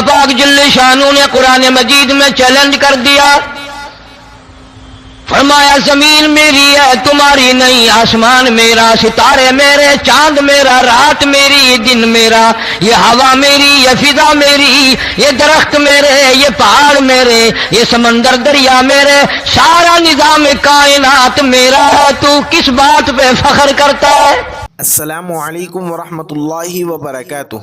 پاک جل شانہ نے قرآن مجید میں چیلنج کر دیا، فرمایا زمین میری ہے تمہاری نہیں، آسمان میرا، ستارے میرے، چاند میرا، رات میری، دن میرا، یہ ہوا میری، یہ فضا میری، یہ درخت میرے، یہ پہاڑ میرے، یہ سمندر دریا میرے، سارا نظام کائنات میرا ہے، تو کس بات پہ فخر کرتا ہے؟ السلام علیکم ورحمۃ اللہ وبرکاتہ۔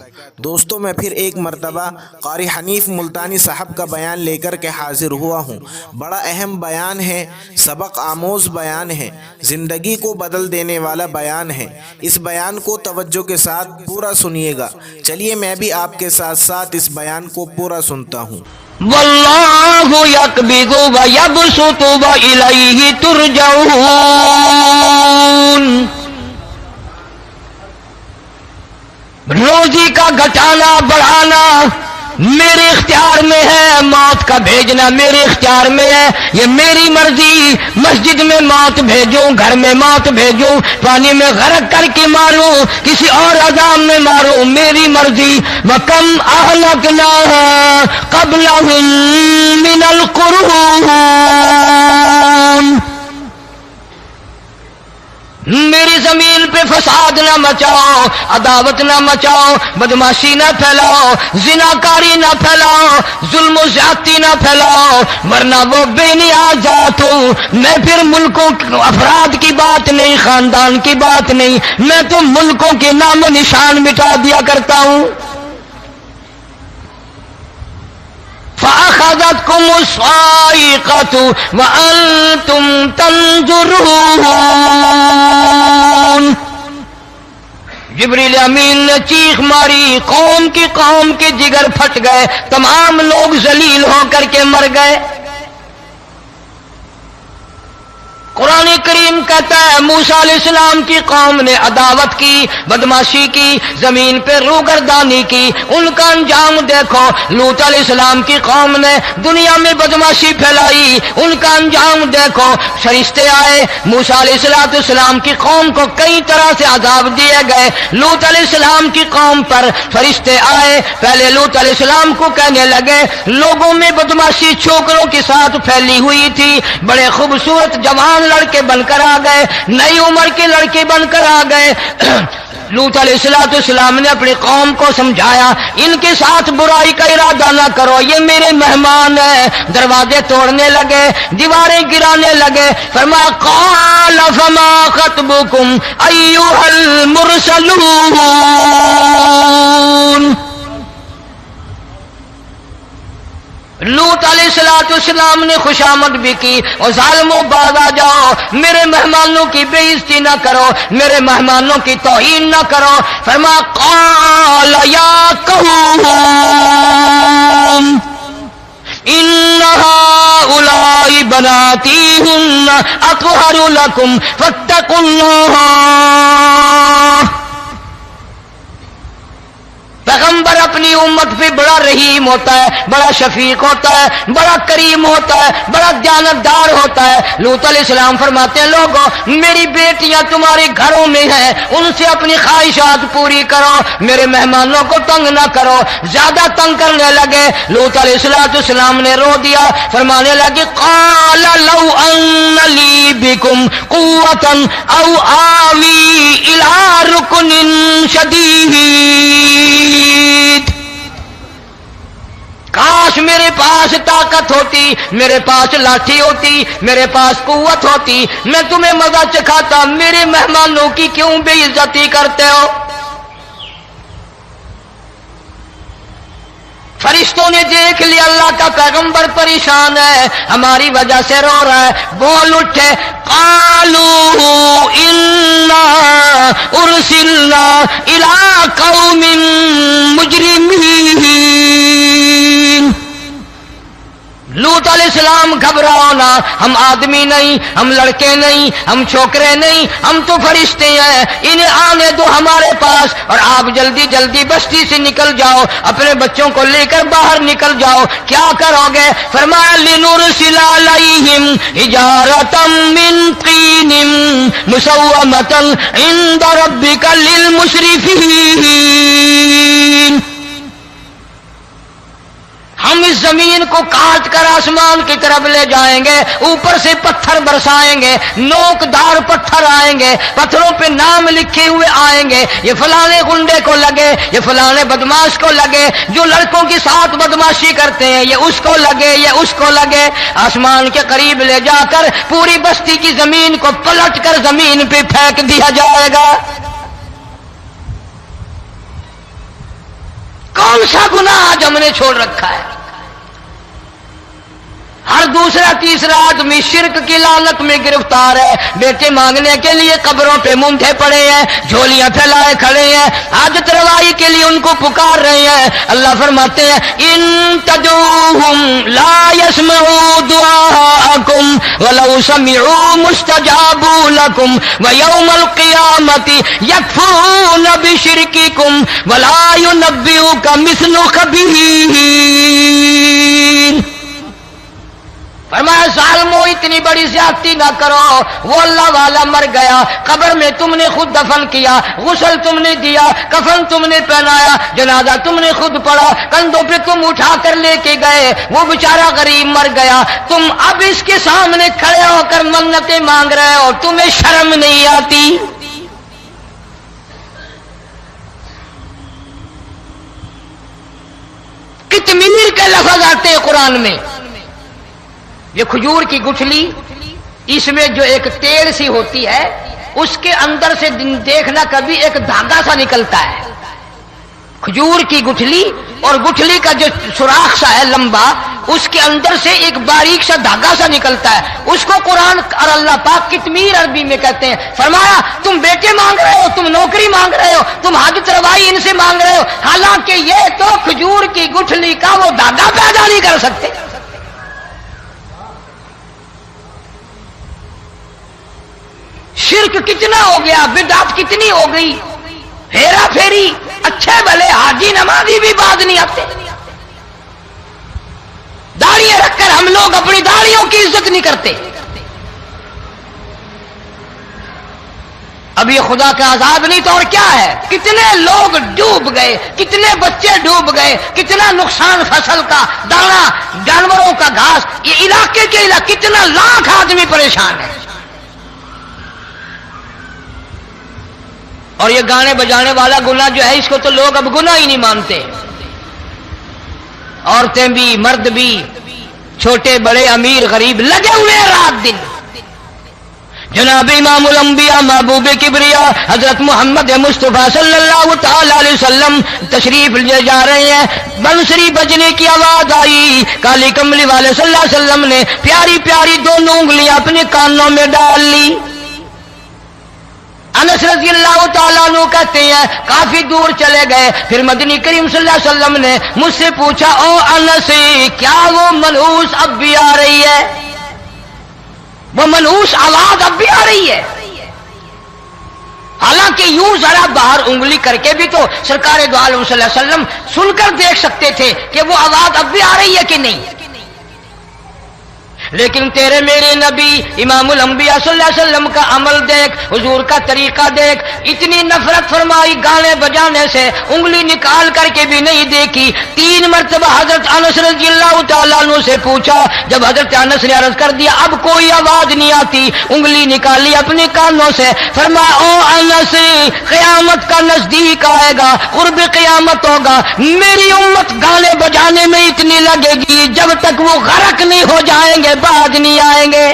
دوستو میں پھر ایک مرتبہ قاری حنیف ملتانی صاحب کا بیان لے کر کے حاضر ہوا ہوں۔ بڑا اہم بیان ہے، سبق آموز بیان ہے، زندگی کو بدل دینے والا بیان ہے۔ اس بیان کو توجہ کے ساتھ پورا سنیے گا۔ چلیے میں بھی آپ کے ساتھ ساتھ اس بیان کو پورا سنتا ہوں۔ واللہ یقبض ویبسط والیہ ترجعون، روزی کا گھٹانا بڑھانا میرے اختیار میں ہے، موت کا بھیجنا میرے اختیار میں ہے، یہ میری مرضی۔ مسجد میں موت بھیجوں، گھر میں موت بھیجوں، پانی میں غرق کر کے ماروں، کسی اور عذاب میں ماروں، میری مرضی۔ وَكَمْ أَهْلَكْنَا قَبْلَهُم مِّنَ الْقُرُونِ، میری زمین پہ فساد نہ مچاؤ، عداوت نہ مچاؤ، بدماشی نہ پھیلاؤ، زناکاری نہ پھیلاؤ، ظلم و زیادتی نہ پھیلاؤ، ورنہ وہ بے نیاز ذات ہوں۔ میں پھر ملکوں افراد کی بات نہیں، خاندان کی بات نہیں، میں تو ملکوں کے نام و نشان مٹا دیا کرتا ہوں۔ فَأَخَذَتْكُمُ الصَّاعِقَةُ وَأَنْتُمْ تَنْظُرُونَ، جبریل امین نے چیخ ماری، قوم کے جگر پھٹ گئے، تمام لوگ ذلیل ہو کر کے مر گئے۔ قرآن کریم کہتا ہے موسیٰ علیہ السلام کی قوم نے عداوت کی، بدماشی کی، زمین پہ روگردانی کی، ان کا انجام دیکھو۔ لوط علیہ السلام کی قوم نے دنیا میں بدماشی پھیلائی، ان کا انجام دیکھو۔ فرشتے آئے، موسیٰ علیہ السلام کی قوم کو کئی طرح سے عذاب دیے گئے۔ لوط علیہ السلام کی قوم پر فرشتے آئے، پہلے لوط علیہ السلام کو کہنے لگے، لوگوں میں بدماشی چھوکروں کے ساتھ پھیلی ہوئی تھی، بڑے خوبصورت جوان لڑکے بن کر آ گئے، نئی عمر کے لڑکے بن کر آ گئے۔ لوط علیہ السلام نے اپنی قوم کو سمجھایا، ان کے ساتھ برائی کا ارادہ نہ کرو، یہ میرے مہمان ہیں۔ دروازے توڑنے لگے، دیواریں گرانے لگے، فرمایا قال فما خطبکم ایھا المرسلون، لوط علیہ السلام نے خوشامد بھی کی، اور ظالموں باز آ جاؤ، میرے مہمانوں کی بے عزتی نہ کرو، میرے مہمانوں کی توہین نہ کرو۔ فرمایا قال یا قوم ان هؤلاء بناتی هن اطہر لکم فاتقوا اللہ۔ پیغمبر اپنی امت پہ بڑا رحیم ہوتا ہے، بڑا شفیق ہوتا ہے، بڑا کریم ہوتا ہے، بڑا دیانتدار ہوتا ہے۔ لوط علیہ السلام فرماتے ہیں لوگوں میری بیٹیاں تمہارے گھروں میں ہیں، ان سے اپنی خواہشات پوری کرو، میرے مہمانوں کو تنگ نہ کرو۔ زیادہ تنگ کرنے لگے، لوط علیہ السلام نے رو دیا، فرمانے لگے قال لو ان لی بکم قوة او آوی الی رکن شدید، کاش میرے پاس طاقت ہوتی، میرے پاس لاٹھی ہوتی، میرے پاس قوت ہوتی، میں تمہیں مزہ چکھاتا، میرے مہمانوں کی کیوں بے عزتی کرتے ہو؟ فرشتوں نے دیکھ لیا اللہ کا پیغمبر پریشان ہے، ہماری وجہ سے رو رہا ہے، بول اٹھے قالوا انا ارسلنا الی قوم مجرمین۔ لوط علیہ السلام گھبراؤ نہ، ہم آدمی نہیں، ہم لڑکے نہیں، ہم چھوکرے نہیں، ہم تو فرشتے ہیں، انہیں آنے دو ہمارے پاس، اور آپ جلدی جلدی بستی سے نکل جاؤ، اپنے بچوں کو لے کر باہر نکل جاؤ۔ کیا کرو گے؟ فرمایا لنرسل علیہم حجارۃ من طین مسومۃ عند ربک للمسرفین، زمین کو کاٹ کر آسمان کی طرف لے جائیں گے، اوپر سے پتھر برسائیں گے، نوکدار پتھر آئیں گے، پتھروں پہ نام لکھے ہوئے آئیں گے، یہ فلانے گنڈے کو لگے، یہ فلانے بدماش کو لگے، جو لڑکوں کے ساتھ بدماشی کرتے ہیں یہ اس کو لگے، یہ اس کو لگے۔ آسمان کے قریب لے جا کر پوری بستی کی زمین کو پلٹ کر زمین پہ پھینک دیا جائے گا۔ کون سا گناہ آج ہم نے چھوڑ رکھا ہے؟ ہر دوسرا تیسرا آدمی شرک کی لعنت میں گرفتار ہے، بیٹے مانگنے کے لیے قبروں پہ مونڈھے پڑے ہیں، جھولیاں پھیلائے کھڑے ہیں، حاجت روائی کے لیے ان کو پکار رہے ہیں۔ اللہ فرماتے ہیں ان تدعوہم لا يسمعوا دعاءکم ولو سمعوا مستجابوا لکم ویوم القیامت یکفرون بشرککم ولا ینبئک مثل خبیر۔ فرمایا ظالمو اتنی بڑی زیادتی نہ کرو، وہ اللہ والا مر گیا، قبر میں تم نے خود دفن کیا، غسل تم نے دیا، کفن تم نے پہنایا، جنازہ تم نے خود پڑھا، کندھوں پہ تم اٹھا کر لے کے گئے، وہ بیچارہ غریب مر گیا، تم اب اس کے سامنے کھڑے ہو کر منتیں مانگ رہے ہو، تمہیں شرم نہیں آتی؟ کتمیر کے لفظ آتے ہیں قرآن میں۔ یہ کھجور کی گٹھلی، اس میں جو ایک تیل سی ہوتی ہے، اس کے اندر سے دیکھنا کبھی ایک دھاگا سا نکلتا ہے۔ کھجور کی گٹھلی اور گٹھلی کا جو سوراخ سا ہے لمبا، اس کے اندر سے ایک باریک سا دھاگا سا نکلتا ہے، اس کو قرآن اور اللہ پاک کتمیر عربی میں کہتے ہیں۔ فرمایا تم بیٹے مانگ رہے ہو، تم نوکری مانگ رہے ہو، تم حاجت روائی ان سے مانگ رہے ہو، حالانکہ یہ تو کھجور کی گٹھلی کا وہ دھاگا پیدا نہیں کر سکتے۔ شرک کتنا ہو گیا، بدعت کتنی ہو گئی، ہیرا پھیری، اچھے بھلے حاجی نمازی بھی باز نہیں آتے۔ داڑیاں رکھ کر ہم لوگ اپنی داڑیوں کی عزت نہیں کرتے۔ اب یہ خدا کا عذاب نہیں تو اور کیا ہے؟ کتنے لوگ ڈوب گئے، کتنے بچے ڈوب گئے، کتنا نقصان فصل کا، دانا، جانوروں کا گھاس، یہ علاقے کے علاقے کتنا لاکھ آدمی پریشان ہے۔ اور یہ گانے بجانے والا گناہ جو ہے، اس کو تو لوگ اب گناہ ہی نہیں مانتے۔ عورتیں بھی، مرد بھی، چھوٹے بڑے، امیر غریب، لگے ہوئے رات دن۔ جناب امام الانبیاء محبوب کبریا حضرت محمد مصطفیٰ صلی اللہ تعالی علیہ وسلم تشریف لے جا رہے ہیں، بنسری بجنے کی آواز آئی، کالی کملی والے صلی اللہ علیہ وسلم نے پیاری پیاری دونوں انگلیاں اپنے کانوں میں ڈال لی۔ انس رضی اللہ تعالیٰ عنہ کہتے ہیں کافی دور چلے گئے، پھر مدنی کریم صلی اللہ علیہ وسلم نے مجھ سے پوچھا او انس، کیا وہ منحوس اب بھی آ رہی ہے؟ وہ منحوس آواز اب بھی آ رہی ہے؟ حالانکہ یوں ذرا باہر انگلی کر کے بھی تو سرکار دو عالم صلی اللہ علیہ وسلم سن کر دیکھ سکتے تھے کہ وہ آواز اب بھی آ رہی ہے کہ نہیں۔ لیکن تیرے میرے نبی امام الانبیاء صلی اللہ علیہ وسلم کا عمل دیکھ، حضور کا طریقہ دیکھ، اتنی نفرت فرمائی گانے بجانے سے، انگلی نکال کر کے بھی نہیں دیکھی۔ 3 مرتبہ حضرت انس رضی اللہ تعالیٰ عنہ سے پوچھا، جب حضرت انس نے عرض کر دیا اب کوئی آواز نہیں آتی، انگلی نکالی اپنے کانوں سے، فرمایا او انس، قیامت کا نزدیک آئے گا، قرب قیامت ہوگا، میری امت گانے بجانے میں اتنی لگے گی جب تک وہ غرق نہیں ہو جائیں گے بعد نہیں آئیں گے۔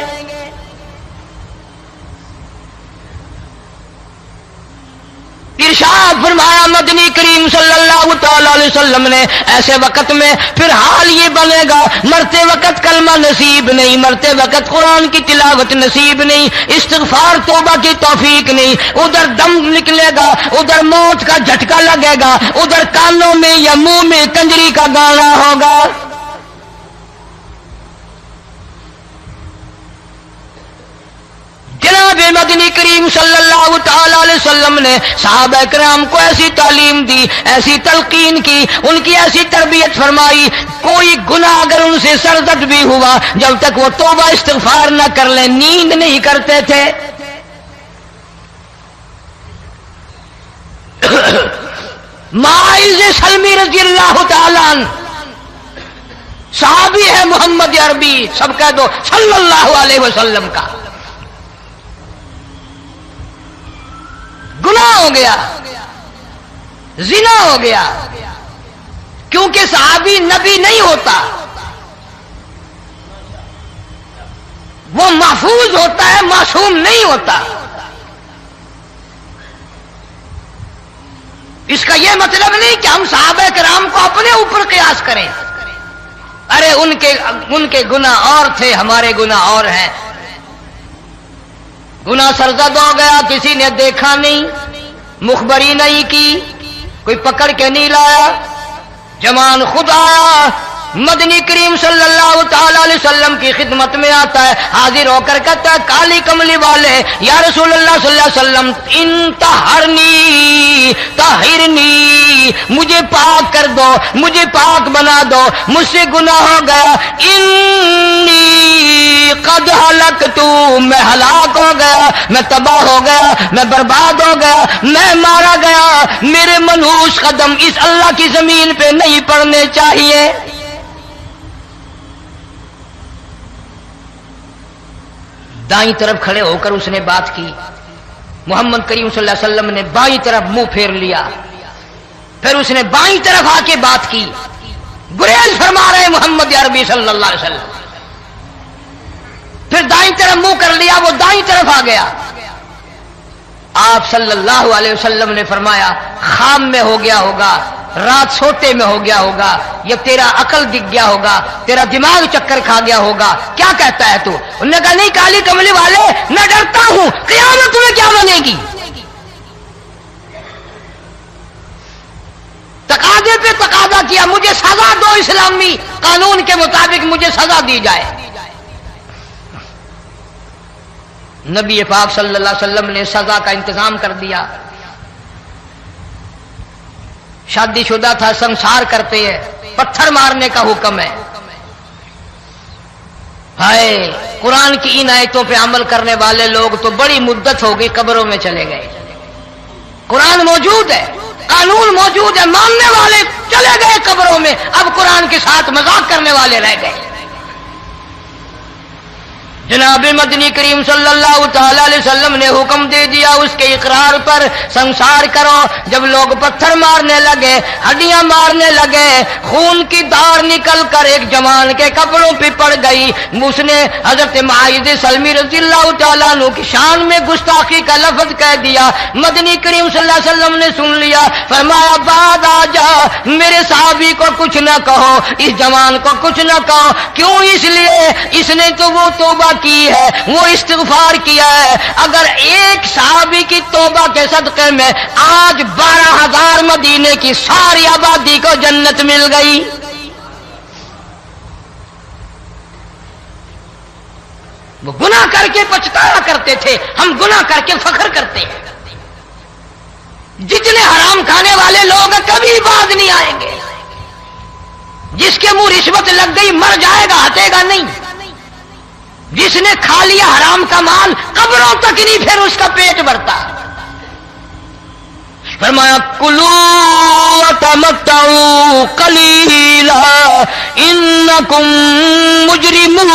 ارشاد فرمایا مدنی کریم صلی اللہ تعالی علیہ وسلم نے ایسے وقت میں پھر حال یہ بنے گا، مرتے وقت کلمہ نصیب نہیں، مرتے وقت قرآن کی تلاوت نصیب نہیں، استغفار توبہ کی توفیق نہیں، ادھر دم نکلے گا، ادھر موت کا جھٹکا لگے گا، ادھر کانوں میں یا منہ میں کنجری کا گانا ہوگا۔ جناب مدنی کریم صلی اللہ تعالی علیہ وسلم نے صحابہ کرام کو ایسی تعلیم دی، ایسی تلقین کی، ان کی ایسی تربیت فرمائی، کوئی گناہ اگر ان سے سرزد بھی ہوا جب تک وہ توبہ استغفار نہ کر لیں نیند نہیں کرتے تھے۔ ماعز سلمی رضی اللہ تعالی عنہ صحابی ہے محمد عربی، سب کہہ دو صلی اللہ علیہ وسلم کا، گناہ ہو گیا، زنا ہو گیا، کیونکہ صحابی نبی نہیں ہوتا، وہ محفوظ ہوتا ہے، معصوم نہیں ہوتا۔ اس کا یہ مطلب نہیں کہ ہم صحابہ کرام کو اپنے اوپر قیاس کریں، ارے ان کے گناہ اور تھے، ہمارے گناہ اور ہیں۔ گناہ سرزد ہو گیا، کسی نے دیکھا نہیں، مخبری نہیں کی، کوئی پکڑ کے نہیں لایا، جمان خود آیا، مدنی کریم صلی اللہ تعالی علیہ وسلم کی خدمت میں آتا ہے، حاضر ہو کر کہتا ہے کالی کملی والے یا رسول اللہ صلی اللہ علیہ وسلم انتہرنی طہرنی، مجھے پاک کر دو، مجھے پاک بنا دو، مجھ سے گناہ ہو گیا، انی قد ہلکت، میں ہلاک ہو گیا، میں تباہ ہو گیا، میں برباد ہو گیا، میں مارا گیا، میرے منحوس قدم اس اللہ کی زمین پہ نہیں پڑنے چاہیے۔ دائیں طرف کھڑے ہو کر اس نے بات کی، محمد کریم صلی اللہ علیہ وسلم نے بائیں طرف منہ پھیر لیا، پھر اس نے بائیں طرف آ کے بات کی، گریز فرما رہے محمد عربی صلی اللہ علیہ وسلم، پھر دائیں طرف منہ کر لیا، وہ دائیں طرف آ گیا۔ آپ صلی اللہ علیہ وسلم نے فرمایا خام میں ہو گیا ہوگا، رات سوتے میں ہو گیا ہوگا، یا تیرا عقل دکھ گیا ہوگا، تیرا دماغ چکر کھا گیا ہوگا، کیا کہتا ہے تو؟ انہوں نے کہا نہیں کالی کملی والے، میں ڈرتا ہوں قیامت میں کیا بنے گی، تقاضے پہ تقاضا کیا، مجھے سزا دو، اسلامی قانون کے مطابق مجھے سزا دی جائے۔ نبی پاک صلی اللہ علیہ وسلم نے سزا کا انتظام کر دیا۔ شادی شدہ تھا، سنسار کرتے ہیں، پتھر مارنے کا حکم ہے۔ ہائے قرآن کی ان آیتوں پہ عمل کرنے والے لوگ تو بڑی مدت ہو گئی قبروں میں چلے گئے۔ قرآن موجود ہے، قانون موجود ہے، ماننے والے چلے گئے قبروں میں، اب قرآن کے ساتھ مذاق کرنے والے رہ گئے۔ جناب مدنی کریم صلی اللہ تعالی علیہ وسلم نے حکم دے دیا اس کے اقرار پر سنسار کرو۔ جب لوگ پتھر مارنے لگے، ہڈیاں مارنے لگے، خون کی دھار نکل کر ایک جوان کے کپڑوں پہ پڑ گئی، اس نے حضرت معاذ سلمی رضی اللہ تعالیٰ عنہ کی شان میں گستاخی کا لفظ کہہ دیا۔ مدنی کریم صلی اللہ علیہ وسلم نے سن لیا، فرمایا بعد آ جا، میرے صحابی کو کچھ نہ کہو، اس جوان کو کچھ نہ کہو۔ کیوں؟ اس لیے اس نے تو وہ توبہ کی ہے، وہ استغفار کیا ہے۔ اگر ایک صحابی کی توبہ کے صدقے میں آج 12,000 مدینے کی ساری آبادی کو جنت مل گئی۔ وہ گناہ کر کے پچھتایا کرتے تھے، ہم گناہ کر کے فخر کرتے ہیں۔ جتنے حرام کھانے والے لوگ کبھی باز نہیں آئیں گے۔ جس کے منہ رشوت لگ گئی مر جائے گا، ہٹے گا نہیں۔ جس نے کھا لیا حرام کا مال قبروں تک نہیں پھر اس کا پیٹ بھرتا۔ فرمایا کلو وتمتعوا قلیلا انکم مجرمون،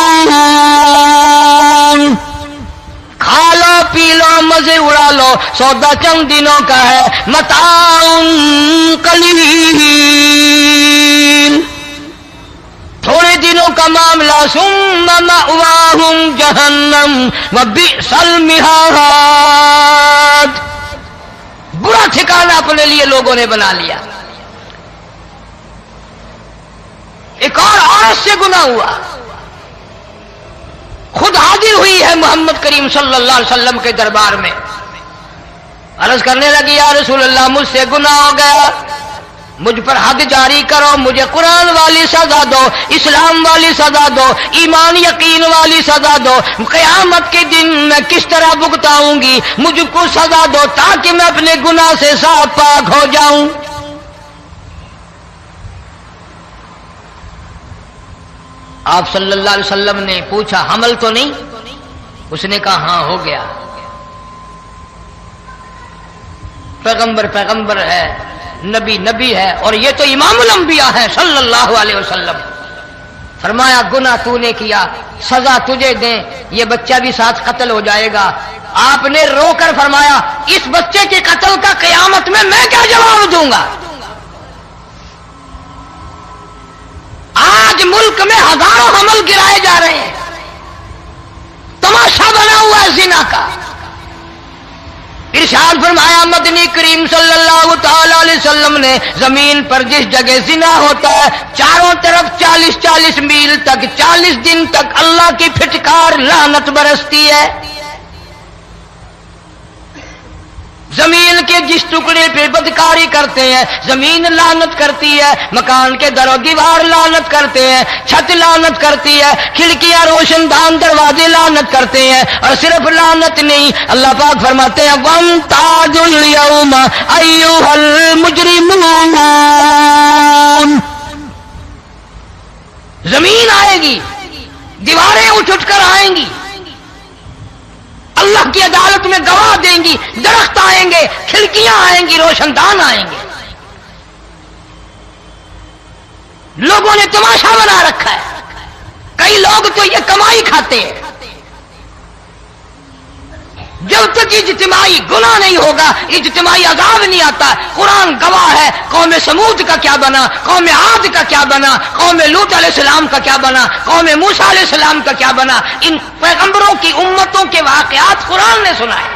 کھا لو پی لو مزے اڑا لو، سودا چند دنوں کا ہے، متاع قلیل، تھوڑے دنوں کا معاملہ، ثم مأواہم جہنم وبئس المہاد، برا ٹھکانہ اپنے لیے لوگوں نے بنا لیا۔ ایک اور عورت سے گناہ ہوا، خود حاضر ہوئی ہے محمد کریم صلی اللہ علیہ وسلم کے دربار میں، عرض کرنے لگی یا رسول اللہ مجھ سے گناہ ہو گیا، مجھ پر حد جاری کرو، مجھے قرآن والی سزا دو، اسلام والی سزا دو، ایمان یقین والی سزا دو، قیامت کے دن میں کس طرح بھگتاؤں گی، مجھ کو سزا دو تاکہ میں اپنے گناہ سے صاف پاک ہو جاؤں۔ آپ صلی اللہ علیہ وسلم نے پوچھا حمل تو نہیں؟ اس نے کہا ہاں ہو گیا۔ پیغمبر ہے، نبی ہے، اور یہ تو امام الانبیاء ہے صلی اللہ علیہ وسلم۔ فرمایا گناہ تو نے کیا، سزا تجھے دیں، یہ بچہ بھی ساتھ قتل ہو جائے گا۔ آپ نے رو کر فرمایا اس بچے کے قتل کا قیامت میں کیا جواب دوں گا؟ آج ملک میں ہزاروں حمل گرائے جا رہے ہیں، تماشا بنا ہوا ہے زنا کا۔ ارشاد فرمایا مدنی کریم صلی اللہ تعالی علیہ وسلم نے زمین پر جس جگہ زنا ہوتا ہے چاروں طرف 40 میل تک 40 دن تک اللہ کی پھٹکار لعنت برستی ہے۔ زمین کے جس ٹکڑے پہ بدکاری کرتے ہیں زمین لعنت کرتی ہے، مکان کے در و دیوار لعنت کرتے ہیں، چھت لعنت کرتی ہے، کھڑکیاں روشن دان دروازے لعنت کرتے ہیں، اور صرف لعنت نہیں، اللہ پاک فرماتے ہیں وَامْتَازُوا الْيَوْمَ أَيُّهَا الْمُجْرِمُونَ۔ زمین آئے گی، دیواریں اٹھ کر آئیں گی، اللہ کی عدالت میں گواہ دیں گی، درخت آئیں گے، کھڑکیاں آئیں گی، روشن دان آئیں گے۔ لوگوں نے تماشا بنا رکھا ہے، کئی لوگ تو یہ کمائی کھاتے ہیں۔ جب تک اجتماعی گناہ نہیں ہوگا اجتماعی عذاب نہیں آتا۔ قرآن گواہ ہے، قوم سمود کا کیا بنا، قوم عاد کا کیا بنا، قوم لوط علیہ السلام کا کیا بنا، قوم موسیٰ علیہ السلام کا کیا بنا۔ ان پیغمبروں کی امتوں کے واقعات قرآن نے سنائے۔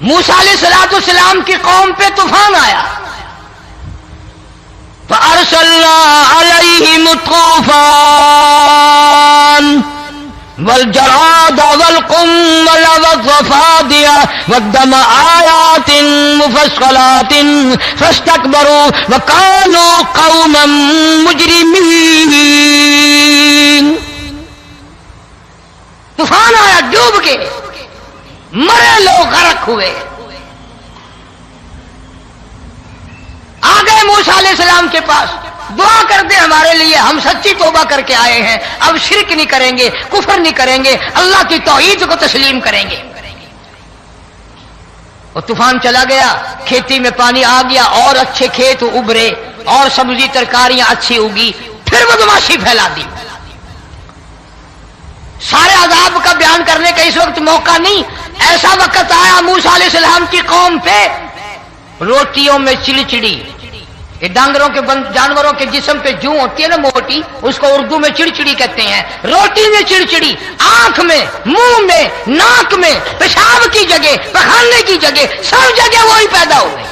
موسیٰ علیہ السلام کی قوم پہ طوفان آیا، فَأَرْسَلْنَا عَلَيْهِمُ الطُّوفَانَ والجراد والقمل والضفادع والدم آيات مفصلات فاستكبروا وكانوا قوما مجرمين۔ طوفان آیا، ڈوب کے مرے لوگ، غرق ہوئے۔ آ گئے موسیٰ علیہ السلام کے پاس، دعا کر دے ہمارے لیے، ہم سچی توبہ کر کے آئے ہیں، اب شرک نہیں کریں گے، کفر نہیں کریں گے، اللہ کی توحید کو تسلیم کریں گے۔ اور طوفان چلا گیا، کھیتی میں پانی آ گیا، اور اچھے کھیت ابھرے، اور سبزی ترکاریاں اچھی اگی، پھر بدماشی پھیلا دی۔ سارے عذاب کا بیان کرنے کا اس وقت موقع نہیں، ایسا وقت آیا موسیٰ علیہ السلام کی قوم پہ روٹیوں میں چڑچڑی، یہ ڈانگروں کے جانوروں کے جسم پہ جوں ہوتی ہے نا موٹی، اس کو اردو میں چڑچڑی کہتے ہیں۔ روٹی میں چڑچڑی، آنکھ میں، منہ میں، ناک میں، پیشاب کی جگہ، پخانے کی جگہ، سب جگہ وہی پیدا ہو گئی۔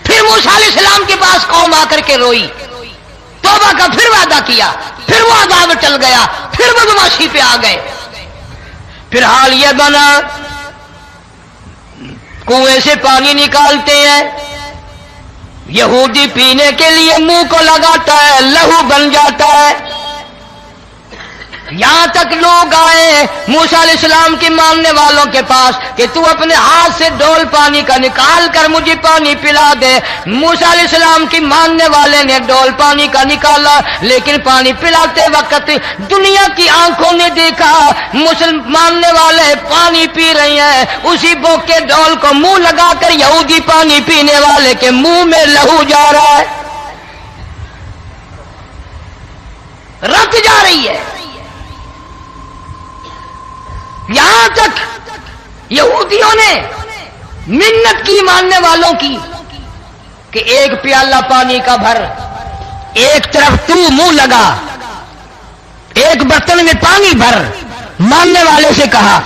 پھر موسیٰ علیہ السلام کے پاس قوم آ کر کے روئی، توبہ کا پھر وعدہ کیا، پھر وہ عذاب ٹل گیا، پھر بدماشی پہ آ گئے۔ پھر حال یہ بنا کنویں سے پانی نکالتے ہیں، یہودی پینے کے لیے منہ کو لگاتا ہے، لہو بن جاتا ہے۔ یہاں تک لوگ آئے موسیٰ علیہ السلام کی ماننے والوں کے پاس کہ تو اپنے ہاتھ سے ڈول پانی کا نکال کر مجھے پانی پلا دے۔ موسیٰ علیہ السلام کی ماننے والے نے ڈول پانی کا نکالا، لیکن پانی پلاتے وقت دنیا کی آنکھوں نے دیکھا ماننے والے پانی پی رہے ہیں، اسی بوک کے ڈول کو منہ لگا کر یہودی پانی پینے والے کے منہ میں لہو جا رہا ہے، رت جا رہی ہے۔ یہاں تک یہودیوں نے منت کی ماننے والوں کی کہ ایک پیالہ پانی کا بھر، ایک طرف تو منہ لگا، ایک برتن میں پانی بھر، ماننے والے سے کہا،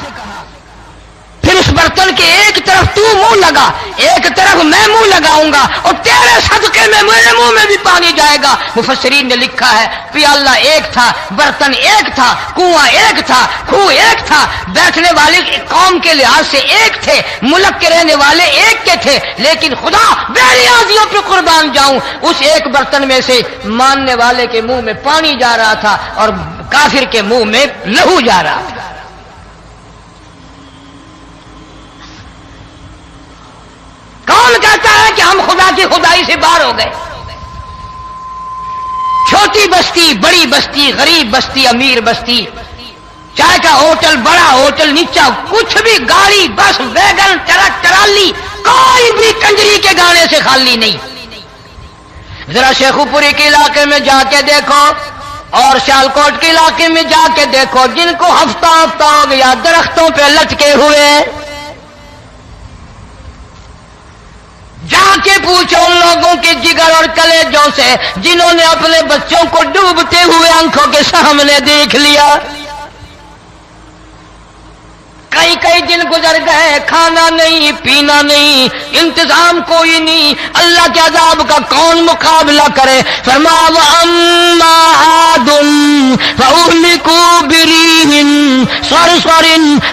پھر اس برتن کے ایک طرف تو منہ لگا، ایک طرف میں منہ لگاؤں گا، اور تیرے صدقے میں میرے منہ میں بھی پانی جائے گا۔ مفسرین نے لکھا ہے پیالہ ایک تھا، برتن ایک تھا، کنواں ایک تھا، کھو ایک تھا، بیٹھنے والے قوم کے لحاظ سے ایک تھے، ملک کے رہنے والے ایک کے تھے، لیکن خدا بے نیازیوں پہ قربان جاؤں، اس ایک برتن میں سے ماننے والے کے منہ میں پانی جا رہا تھا اور کافر کے منہ میں لہو جا رہا تھا۔ کون کہتا ہے کہ ہم خدا کی خدائی سے باہر ہو گئے؟ چھوٹی بستی، بڑی بستی، غریب بستی، امیر بستی، چائے کا ہوٹل، بڑا ہوٹل، نیچا کچھ بھی، گاڑی، بس، ویگن، ٹرک، ٹرالی، کوئی بھی کنجری کے گانے سے خالی نہیں. ذرا شیخو پوری کے علاقے میں جا کے دیکھو اور سیالکوٹ کے علاقے میں جا کے دیکھو جن کو ہفتہ ہفتہ ہو گیا درختوں پہ لٹکے ہوئے. جا کے پوچھو ان لوگوں کے جگر اور کلیجوں سے جنہوں نے اپنے بچوں کو ڈوبتے ہوئے آنکھوں کے سامنے دیکھ لیا. کئی کئی دن گزر گئے، کھانا نہیں پینا نہیں، انتظام کوئی نہیں، اللہ کے عذاب کا کون مقابلہ کرے؟ فرمایا وَأَمَّا عَادٌ فَأُهْلِكُوا بِرِيحٍ صَرْصَرٍ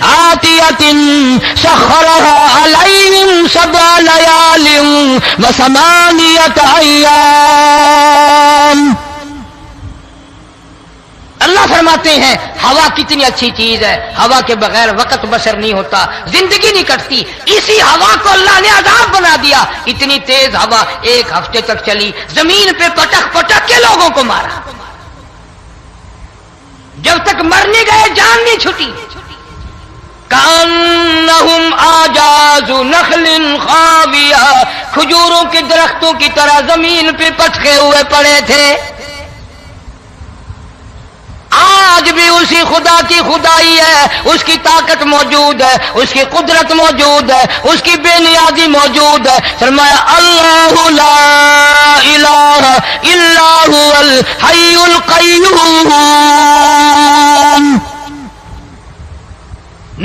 عَاتِيَةٍ سَخَّرَهَا عَلَيْهِمْ 7 لَيَالٍ و8 أَيَّامٍ. اللہ فرماتے ہیں ہوا کتنی اچھی چیز ہے، ہوا کے بغیر وقت بسر نہیں ہوتا، زندگی نہیں کٹتی. اسی ہوا کو اللہ نے عذاب بنا دیا. اتنی تیز ہوا 1 ہفتے تک چلی، زمین پہ پٹک پٹک کے لوگوں کو مارا. جب تک مر نہیں گئے جان نہیں چھٹی. کأنہم اعجاز نخل خاویہ، کھجوروں کے درختوں کی طرح زمین پہ پٹکے ہوئے پڑے تھے. آج بھی اسی خدا کی خدائی ہے، اس کی طاقت موجود ہے، اس کی قدرت موجود ہے، اس کی بے نیازی موجود ہے. فرمایا اللہ لا الہ الا هو الحی القیوم.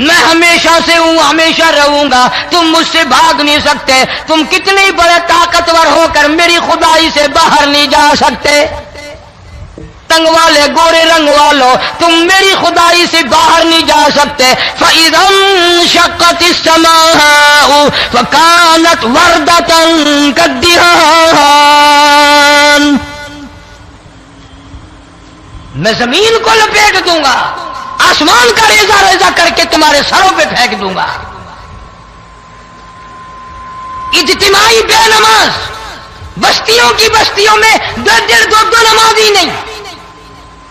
میں ہمیشہ سے ہوں، ہمیشہ رہوں گا، تم مجھ سے بھاگ نہیں سکتے. تم کتنے بڑے طاقتور ہو کر میری خدائی سے باہر نہیں جا سکتے. رنگ والے گورے رنگ والو تم میری خدائی سے باہر نہیں جا سکتے. فَإِذَا انشَقَّتِ السَّمَاءُ فَكَانَتْ وَرْدَةً كَالدِّهَانِ. میں زمین کو لپیٹ دوں گا، آسمان کا ریزہ ریزہ کر کے تمہارے سروں پہ پھینک دوں گا. اجتماعی بے نماز، بستیوں کی بستیوں میں 2 نمازی نہیں،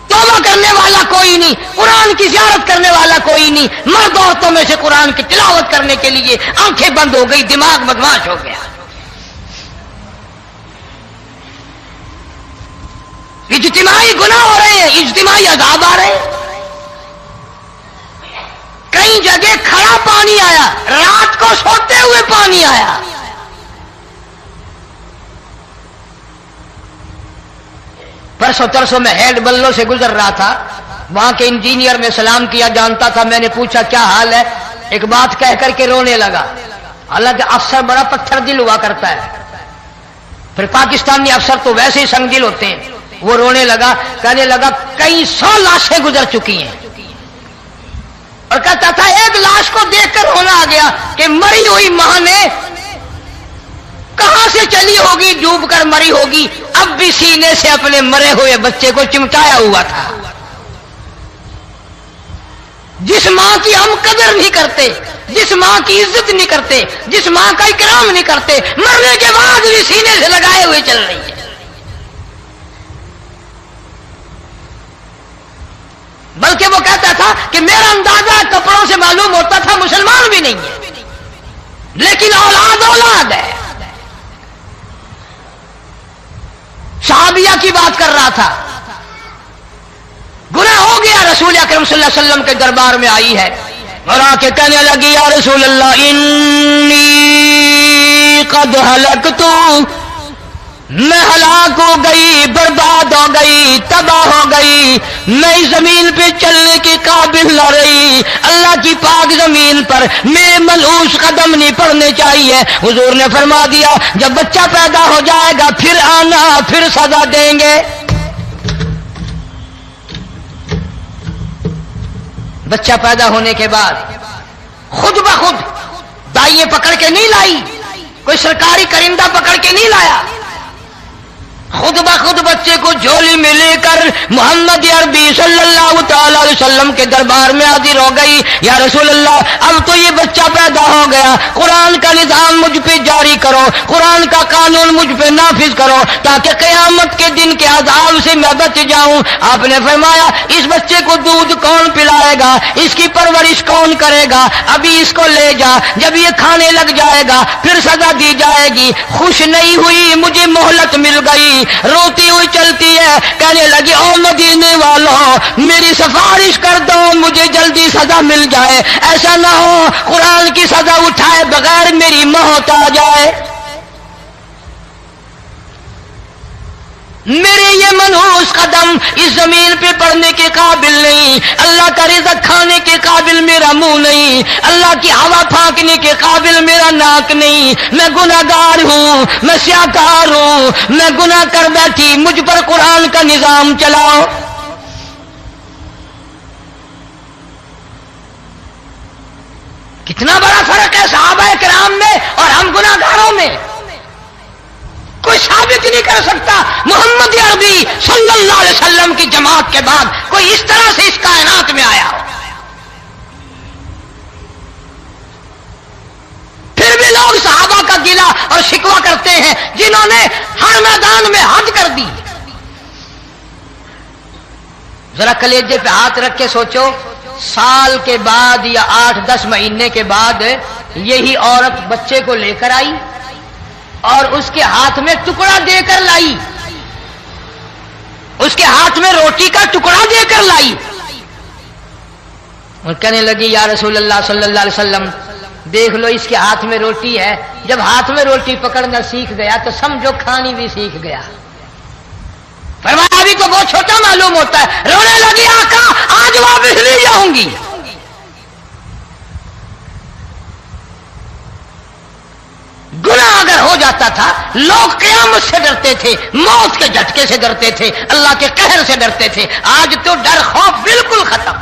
توبہ کرنے والا کوئی نہیں، قرآن کی زیارت کرنے والا کوئی نہیں. مرد عورتوں میں سے قرآن کی تلاوت کرنے کے لیے آنکھیں بند ہو گئی، دماغ بدماش ہو گیا. اجتماعی گناہ ہو رہے ہیں، اجتماعی عذاب آ رہے ہیں. کئی جگہ کھڑا پانی آیا، رات کو سوتے ہوئے پانی آیا. پرسوں ترسوں میں ہیڈ بلوں سے گزر رہا تھا، وہاں کے انجینئر میں سلام کیا جانتا تھا. میں نے پوچھا کیا حال ہے؟ ایک بات کہہ کر کے رونے لگا. حالانکہ افسر بڑا پتھر دل ہوا کرتا ہے، پھر پاکستانی افسر تو ویسے ہی سنگ دل ہوتے ہیں. وہ رونے لگا، کہنے لگا کئی 100 لاشیں گزر چکی ہیں، اور کہتا تھا ایک لاش کو دیکھ کر رونا آ گیا کہ مری ہوئی ماں نے کہاں سے چلی ہوگی، ڈوب کر مری ہوگی، اب بھی سینے سے اپنے مرے ہوئے بچے کو چمٹایا ہوا تھا. جس ماں کی ہم قدر نہیں کرتے، جس ماں کی عزت نہیں کرتے، جس ماں کا اکرام نہیں کرتے، مرنے کے بعد بھی سینے سے لگائے ہوئے چل رہی ہے. بلکہ وہ کہتا تھا کہ میرا اندازہ کپڑوں سے معلوم ہوتا تھا مسلمان بھی نہیں ہے، لیکن اولاد اولاد ہے. صحابیہ کی بات کر رہا تھا، گناہ ہو گیا، رسول اکرم صلی اللہ علیہ وسلم کے دربار میں آئی ہے اور آ کے کہنے لگی یا رسول اللہ انی قد ہلکت، میں ہلاک ہو گئی، برباد ہو گئی، تباہ ہو گئی، میں اس زمین پہ چلنے کے قابل نہ رہی. اللہ کی پاک زمین پر میرے ملعوس قدم نہیں پڑنے چاہیے. حضور نے فرما دیا جب بچہ پیدا ہو جائے گا پھر آنا، پھر سزا دیں گے. بچہ پیدا ہونے کے بعد خود بخود دائیں پکڑ کے نہیں لائی، کوئی سرکاری کرندہ پکڑ کے نہیں لایا. خود بخود بچے کو جھولی میں لے کر محمد عربی صلی اللہ تعالی علیہ وسلم کے دربار میں حاضر ہو گئی. یا رسول اللہ، اب تو یہ بچہ پیدا ہو گیا، قرآن کا نظام مجھ پہ جاری کرو، قرآن کا قانون مجھ پہ نافذ کرو تاکہ قیامت کے دن کے عذاب سے میں بچ جاؤں. آپ نے فرمایا اس بچے کو دودھ کون پلائے گا، اس کی پرورش کون کرے گا، ابھی اس کو لے جا، جب یہ کھانے لگ جائے گا پھر سزا دی جائے گی. خوش نہیں ہوئی، مجھے مہلت مل گئی، روتی ہوئی چلتی ہے، کہنے لگی او مدینے والوں میری سفارش کر دو، مجھے جلدی سزا مل جائے، ایسا نہ ہو قرآن کی سزا اٹھائے بغیر میری موت آ جائے. میرے یہ منحوس قدم اس زمین پہ پڑنے کے قابل نہیں، اللہ کا رزق کھانے کے قابل میرا منہ نہیں، اللہ کی ہوا پھانکنے کے قابل میرا ناک نہیں، میں گناہگار ہوں، میں سیاکار ہوں، میں گناہ کر بیٹھی، مجھ پر قرآن کا نظام چلاؤ. کتنا بڑا فرق ہے صحابہ کرام میں اور ہم گناہگاروں میں. کوئی ثابت نہیں کر سکتا محمد عربی صلی اللہ علیہ وسلم کی جماعت کے بعد کوئی اس طرح سے اس کائنات میں آیا ہو. پھر بھی لوگ صحابہ کا گلہ اور شکوہ کرتے ہیں جنہوں نے ہر میدان میں حد کر دی. ذرا کلیجے پہ ہاتھ رکھ کے سوچو، سال کے بعد یا 8-10 مہینے کے بعد یہی عورت بچے کو لے کر آئی اور اس کے ہاتھ میں ٹکڑا دے کر لائی، اس کے ہاتھ میں روٹی کا ٹکڑا دے کر لائی اور کہنے لگی یا رسول اللہ صلی اللہ علیہ وسلم دیکھ لو اس کے ہاتھ میں روٹی ہے. جب ہاتھ میں روٹی پکڑنا سیکھ گیا تو سمجھو کھانی بھی سیکھ گیا. فرمایا ابھی تو بہت چھوٹا معلوم ہوتا ہے. رونے لگی آقا آج واپس نہیں جاؤں گی. گناہ اگر ہو جاتا تھا لوگ قیامت سے ڈرتے تھے، موت کے جھٹکے سے ڈرتے تھے، اللہ کے قہر سے ڈرتے تھے. آج تو ڈر خوف بالکل ختم.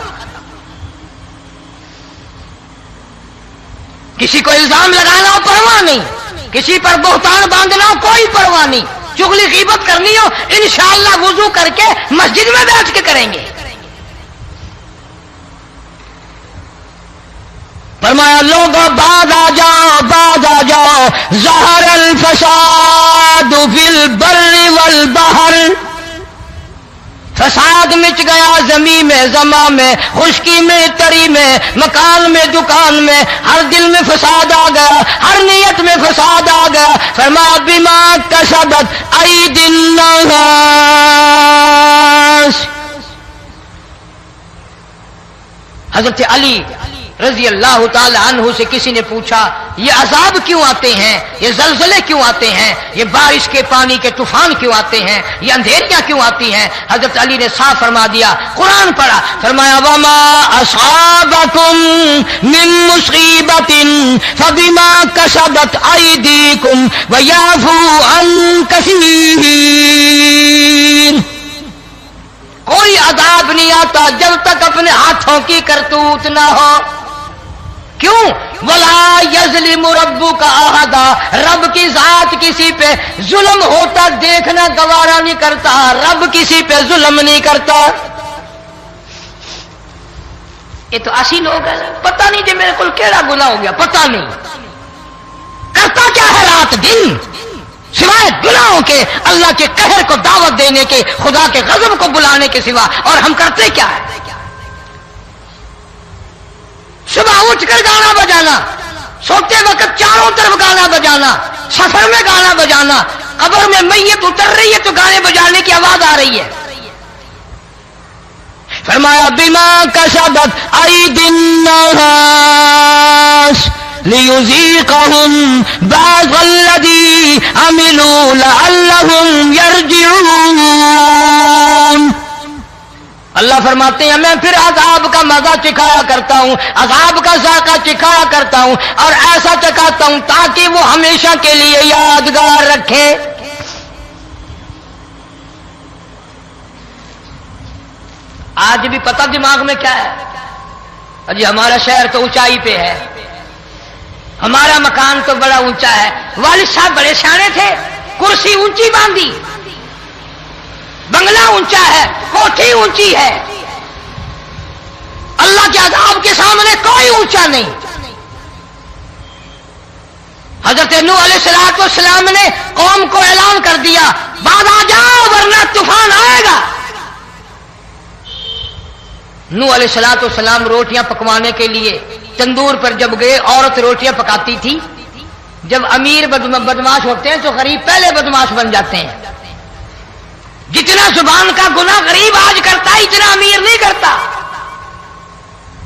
کسی کو الزام لگانا ہو پرواہ نہیں، کسی پر بہتان باندھنا ہو کوئی پرواہ نہیں، چغلی غیبت کرنی ہو انشاءاللہ وضو کر کے مسجد میں بیٹھ کے کریں گے. فرمایا لوگوں بعد آ جاؤ ظہر الفساد فی البر والبحر. فساد مچ گیا زمین میں، زماں میں، خشکی میں، تری میں، مکان میں، دکان میں، ہر دل میں فساد آ گیا، ہر نیت میں فساد آ گیا. فرمایا بما کسبت ایدی الناس. حضرت علی رضی اللہ تعالی عنہ سے کسی نے پوچھا یہ عذاب کیوں آتے ہیں، یہ زلزلے کیوں آتے ہیں، یہ بارش کے پانی کے طوفان کیوں آتے ہیں، یہ اندھیریاں کیوں آتی ہیں؟ حضرت علی نے صاف فرما دیا، قرآن پڑھا، فرمایا وما اصابکم من مصیبت فبما کسبت ایدیکم ویعفو عن کثیر. کوئی عذاب نہیں آتا جب تک اپنے ہاتھوں کی کرتوت نہ ہو. کیوں؟ ولا یظلم ربک احدا. رب کی ذات کسی پہ ظلم ہوتا دیکھنا گوارا نہیں کرتا، رب کسی پہ ظلم نہیں کرتا. یہ تو ایسی لوگ ہیں پتہ نہیں جی میرے کو کیڑا گناہ ہو گیا، پتہ نہیں کرتا کیا ہے رات دن سوائے گناہوں کے، اللہ کے قہر کو دعوت دینے کے، خدا کے غضب کو بلانے کے سوا. اور ہم کرتے کیا ہے؟ صبح اٹھ کر گانا بجانا، سوتے وقت چاروں طرف گانا بجانا، سفر میں گانا بجانا، قبر میں میت اتر رہی ہے تو گانے بجانے کی آواز آ رہی ہے. فرمایا بما کسبت ایدی الناس لیذیقہم بعض الذی عملوا لعلہم یرجعون. اللہ فرماتے ہیں میں پھر عذاب کا مزہ چکھایا کرتا ہوں، عذاب کا ذائقہ چکھایا کرتا ہوں اور ایسا چکھاتا ہوں تاکہ وہ ہمیشہ کے لیے یادگار رکھے. آج بھی پتہ دماغ میں کیا ہے؟ جی ہمارا شہر تو اونچائی پہ ہے، ہمارا مکان تو بڑا اونچا ہے. والد صاحب بڑے سیانے تھے، کرسی اونچی باندھی، بنگلہ اونچا ہے، کوٹھی اونچی ہے، اللہ کے عذاب کے سامنے کوئی اونچا نہیں۔ حضرت نوح علیہ السلام نے قوم کو اعلان کر دیا، بعد آ جاؤ ورنہ طوفان آئے گا۔ نوح علیہ السلام روٹیاں پکوانے کے لیے تندور پر جب گئے، عورت روٹیاں پکاتی تھی۔ جب امیر بدماش ہوتے ہیں تو غریب پہلے بدماش بن جاتے ہیں۔ جتنا زبان کا گناہ غریب آج کرتا ہے اتنا امیر نہیں کرتا۔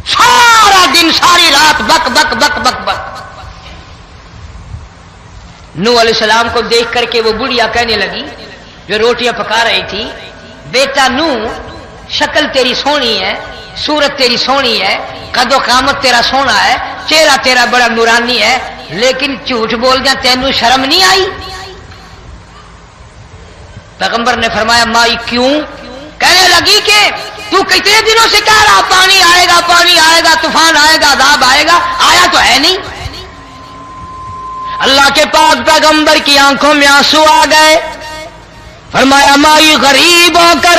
سارا دن ساری رات بک بک بک بک بک۔ نوح علیہ السلام کو دیکھ کر کے وہ بڑھیا کہنے لگی جو روٹیاں پکا رہی تھی، بیٹا نوح، شکل تیری سونی ہے، صورت تیری سونی ہے، قد و قامت تیرا سونا ہے، چہرہ تیرا بڑا نورانی ہے، لیکن جھوٹ بول جا تینوں شرم نہیں آئی؟ پیغمبر نے فرمایا مائی کیوں؟ کہنے لگی کہ تو کتنے دنوں سے کہہ رہا پانی آئے گا، پانی آئے گا، طوفان آئے گا، عذاب آئے گا، آیا تو ہے نہیں۔ اللہ کے پاک پیغمبر کی آنکھوں میں آنسو آ گئے۔ فرمایا مائی غریب ہو کر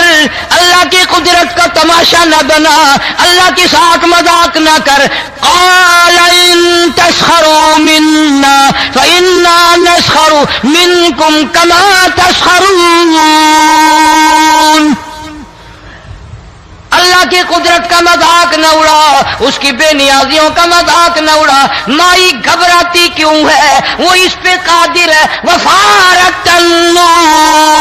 اللہ کی قدرت کا تماشا نہ بنا، اللہ کے ساتھ مذاق نہ کر۔ قال ان تسخروا منا فإنا نسخر منكم كما تسخرون۔ اللہ کی قدرت کا مذاق نہ اڑا، اس کی بے نیازیوں کا مذاق نہ اڑا۔ مائی گھبراتی کیوں ہے؟ وہ اس پہ قادر ہے۔ وفارت النور،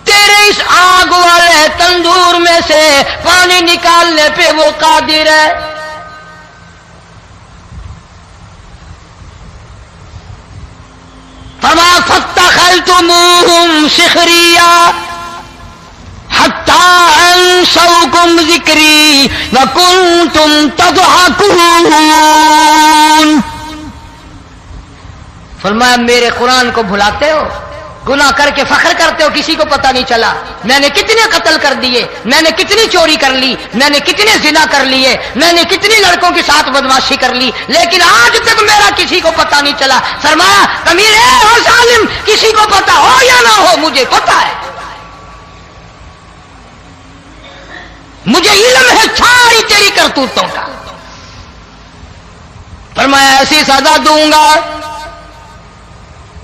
تیرے اس آگ والے تندور میں سے پانی نکالنے پہ وہ قادر ہے۔ فما فاتخذتموہم سخریا حتی انسوکم ذکری وکنتم تضحکون۔ فرمایا میرے قرآن کو بھلاتے ہو، گناہ کر کے فخر کرتے ہو، کسی کو پتہ نہیں چلا میں نے کتنے قتل کر دیے، میں نے کتنی چوری کر لی، میں نے کتنے زنا کر لیے، میں نے کتنی لڑکوں کے ساتھ بدماشی کر لی، لیکن آج تک میرا کسی کو پتہ نہیں چلا۔ فرمایا کمینے اور ظالم، کسی کو پتہ ہو یا نہ ہو مجھے پتہ ہے، مجھے علم ہے ساری تیری کرتوتوں کا۔ فرمایا ایسی سزا دوں گا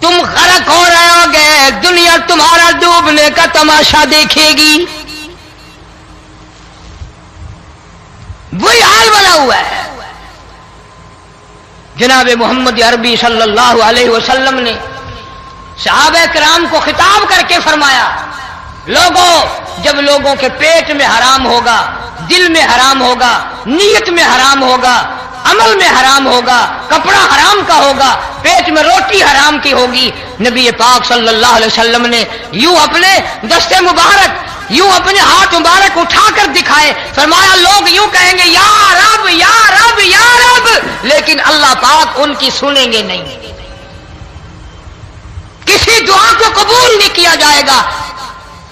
تم غرق ہو رہے ہو گے، دنیا تمہارا ڈوبنے کا تماشا دیکھے گی۔ وہی حال بنا ہوا ہے۔ جناب محمد عربی صلی اللہ علیہ وسلم نے صحابہ کرام کو خطاب کر کے فرمایا، لوگوں جب لوگوں کے پیٹ میں حرام ہوگا، دل میں حرام ہوگا، نیت میں حرام ہوگا، عمل میں حرام ہوگا، کپڑا حرام کا ہوگا، پیٹ میں روٹی حرام کی ہوگی، نبی پاک صلی اللہ علیہ وسلم نے یوں اپنے دستے مبارک، یوں اپنے ہاتھ مبارک اٹھا کر دکھائے، فرمایا لوگ یوں کہیں گے یا رب یا رب یا رب، لیکن اللہ پاک ان کی سنیں گے نہیں، کسی دعا کو قبول نہیں کیا جائے گا،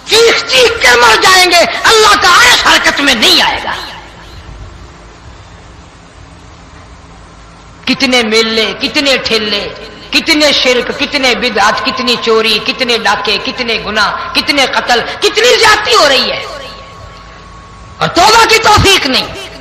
چیخ چیخ کر مر جائیں گے، اللہ کا عرش حرکت میں نہیں آئے گا۔ کتنے میلے، کتنے ٹھیلے، کتنے شرک، کتنے بدعت، کتنی چوری، کتنے ڈاکے، کتنے گناہ، کتنے قتل، کتنی زیادتی ہو رہی ہے اور توبہ کی توفیق نہیں۔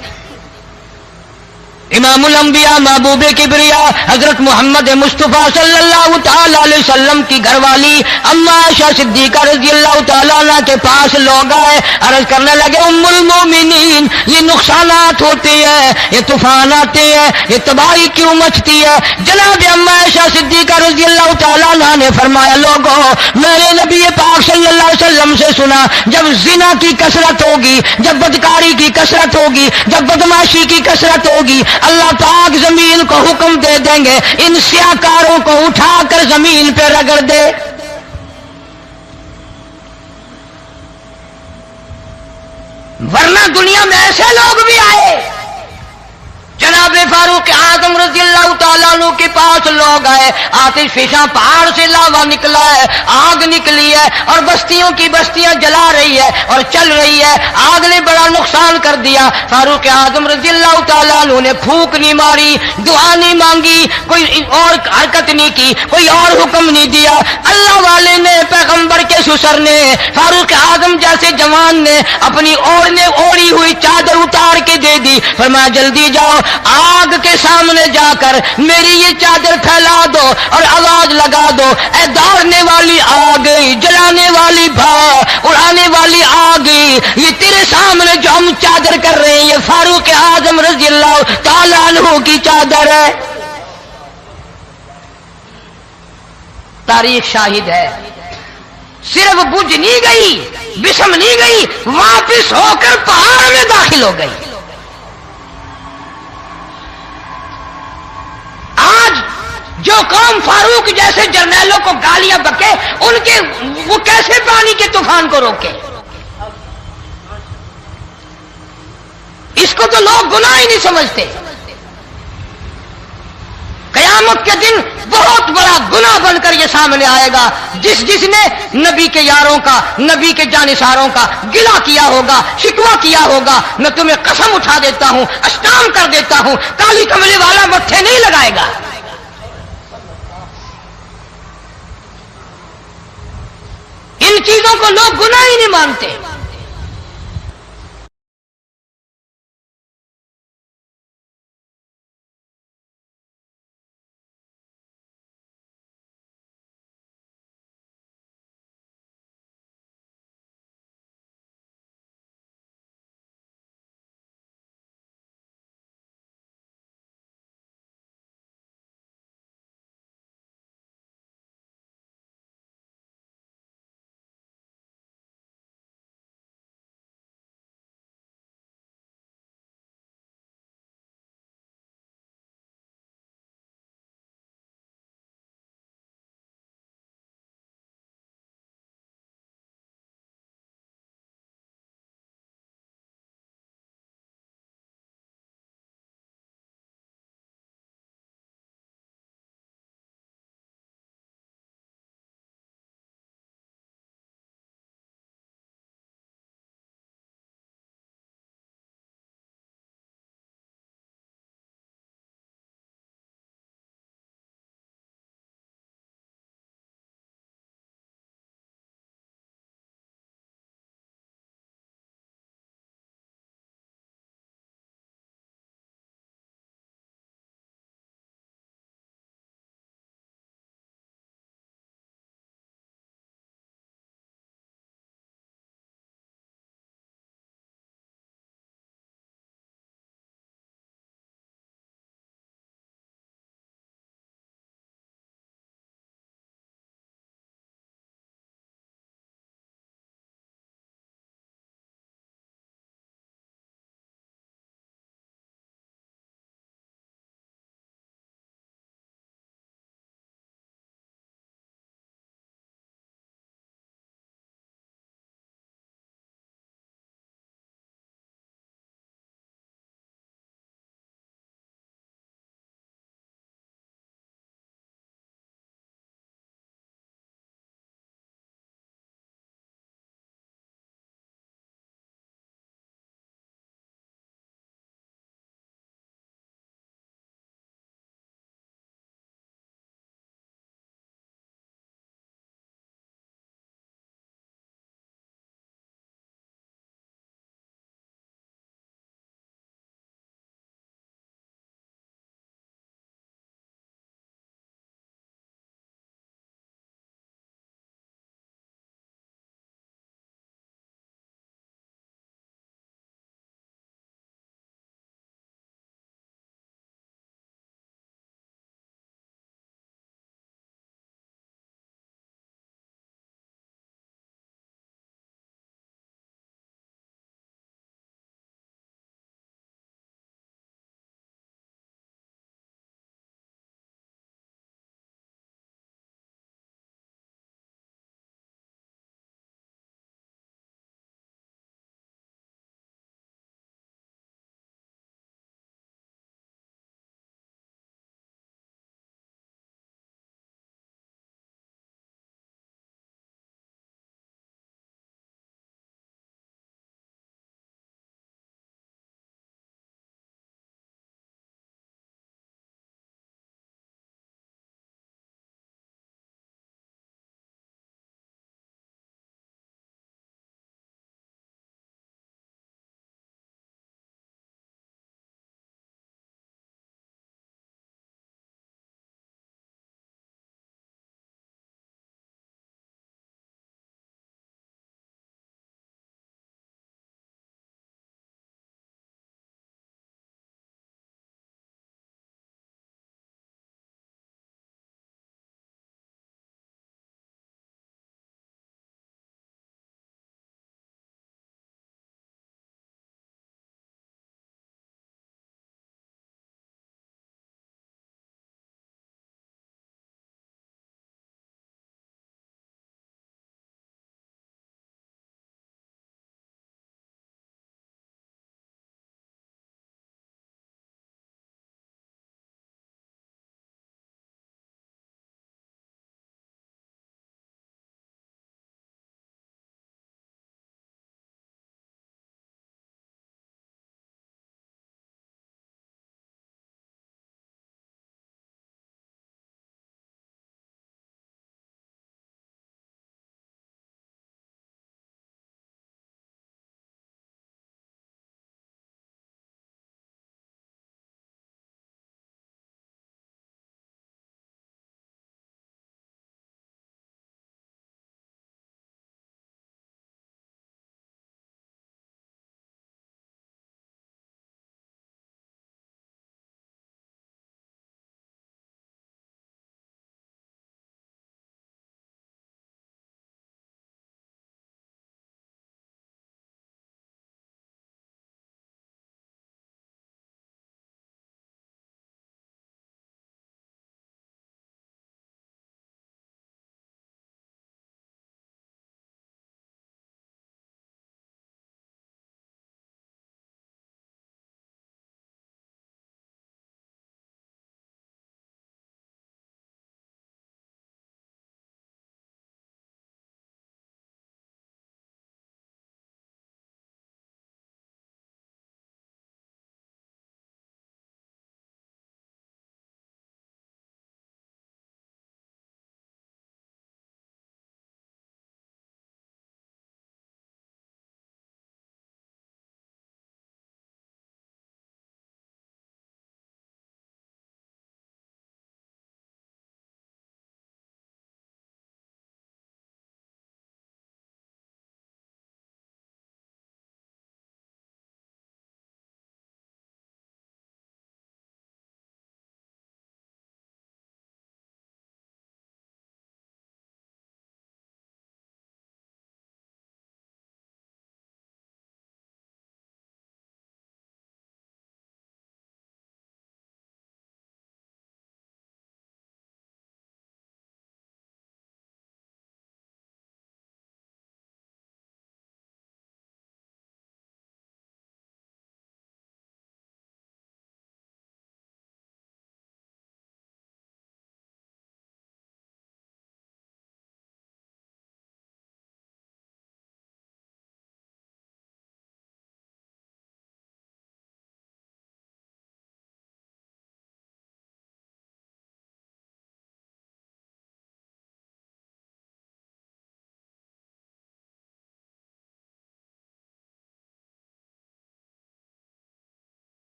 امام الانبیاء محبوب کبریا حضرت محمد مصطفیٰ صلی اللہ تعالی علیہ وسلم کی گھر والی اما عائشہ صدیقہ رضی اللہ تعالیٰ عنہ کے پاس لوگ آئے، عرض کرنے لگے ام المومنین یہ نقصانات ہوتے ہیں، یہ طوفان آتے ہیں، یہ تباہی کیوں مچتی ہے؟ جناب اما عائشہ صدیقہ رضی اللہ تعالیٰ عنہ نے فرمایا لوگوں میں نے نبی پاک صلی اللہ علیہ وسلم سے سنا جب زنا کی کثرت ہوگی، جب بدکاری کی کثرت ہوگی، جب بدماشی کی کثرت ہوگی، اللہ پاک زمین کو حکم دے دیں گے ان سیاکاروں کو اٹھا کر زمین پہ رگڑ دے۔ ورنہ دنیا میں ایسے لوگ بھی آئے، جناب فاروق اعظم رضی اللہ تعالیٰ عنہ کے پاس لوگ گئے، آتش فشاں پہاڑ سے لاوا نکلا ہے، آگ نکلی ہے اور بستیوں کی بستیاں جلا رہی ہے اور چل رہی ہے، آگ نے بڑا نقصان کر دیا۔ فاروق اعظم رضی اللہ تعالیٰ عنہ نے پھونک نہیں ماری، دعا نہیں مانگی، کوئی اور حرکت نہیں کی، کوئی اور حکم نہیں دیا۔ اللہ والے نے، پیغمبر کے سسر نے، فاروق اعظم جیسے جوان نے اپنی اوڑھی ہوئی چادر اتار کے دے دی، فرمایا جلدی جاؤ، آگ کے سامنے جا کر میری یہ چادر پھیلا دو اور آواز لگا دو، اے داڑنے والی آ گئی، جلانے والی اڑانے والی آ گئی، یہ تیرے سامنے جو ہم چادر کر رہے ہیں یہ فاروق اعظم رضی اللہ تعالیٰ عنہ کی چادر ہے۔ تاریخ شاہد ہے، صرف بجھ نہیں گئی، بسم نہیں گئی، واپس ہو کر پہاڑ میں داخل ہو گئی۔ آج جو قوم فاروق جیسے جرنیلوں کو گالیاں بکے، ان کے وہ کیسے پانی کے طوفان کو روکے؟ اس کو تو لوگ گناہ ہی نہیں سمجھتے۔ قیامت کے دن بہت بڑا گناہ بن کر یہ سامنے آئے گا، جس نے نبی کے یاروں کا، نبی کے جانثاروں کا گلہ کیا ہوگا، شکوہ کیا ہوگا، میں تمہیں قسم اٹھا دیتا ہوں، اشتام کر دیتا ہوں، کالی کملی والا مٹھے نہیں لگائے گا۔ ان چیزوں کو لوگ گناہ ہی نہیں مانتے۔